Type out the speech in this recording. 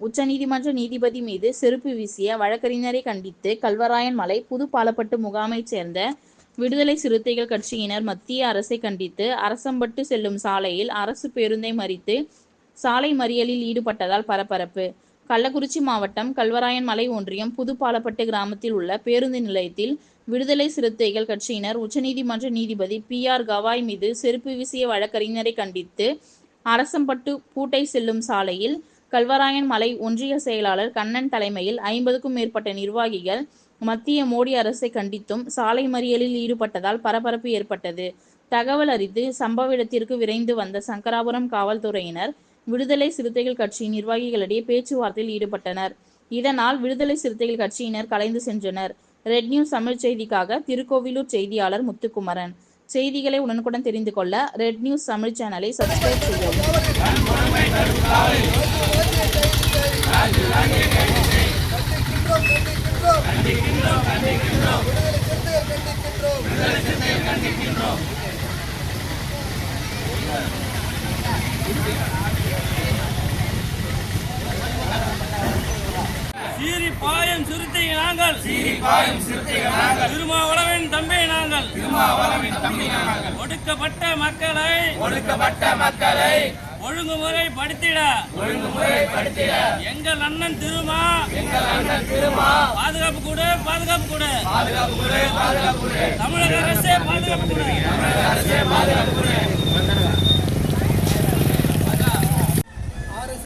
உச்சநீதிமன்ற நீதிபதி மீது செருப்பு வீசிய வழக்கறிஞரை கண்டித்து கல்வராயன் மலை புதுப்பாலப்பட்டு முகாமைச் சேர்ந்த விடுதலை சிறுத்தைகள் கட்சியினர் மத்திய அரசை கண்டித்து அரசம்பட்டு செல்லும் சாலையில் அரசு பேருந்தை மறித்து சாலை மறியலில் ஈடுபட்டதால் பரபரப்பு. கள்ளக்குறிச்சி மாவட்டம் கல்வராயன் மலை ஒன்றியம் புதுப்பாலப்பட்டு கிராமத்தில் உள்ள பேருந்து நிலையத்தில் விடுதலை சிறுத்தைகள் கட்சியினர் உச்சநீதிமன்ற நீதிபதி PR கவாய் மீது செருப்பு வீசிய வழக்கறிஞரை கண்டித்து அரசம்பட்டு பூட்டை செல்லும் சாலையில் கல்வராயன் மலை ஒன்றிய செயலாளர் கண்ணன் தலைமையில் 50க்கும் மேற்பட்ட நிர்வாகிகள் மத்திய மோடி அரசை கண்டித்தும் சாலை மறியலில் ஈடுபட்டதால் பரபரப்பு ஏற்பட்டது. தகவல் அறிந்து சம்பவ இடத்திற்கு விரைந்து வந்த சங்கராபுரம் காவல்துறையினர் விடுதலை சிறுத்தைகள் கட்சி நிர்வாகிகளிடையே பேச்சுவார்த்தையில் ஈடுபட்டனர். இதனால் விடுதலை சிறுத்தைகள் கட்சியினர் கலைந்து சென்றனர். ரெட் நியூஸ் தமிழ் செய்திக்காக திருக்கோவிலூர் செய்தியாளர் முத்துக்குமரன். செய்திகளை உடனுக்குடன் தெரிந்து கொள்ள ரெட் நியூஸ் தமிழ் சேனலை சப்ஸ்கிரைப் செய்யவும். சீரிப்பாயும் சிறுத்தைகள் நாங்கள் திருமாவளவன் தம்பி நாங்கள் ஒடுக்கப்பட்ட மக்களை ஒழுங்குமுறைப்படுத்திட எங்கள் அண்ணன் திருமா பாதுகாப்பு கொடு தமிழக அரசே பாதுகாப்பு கொடு.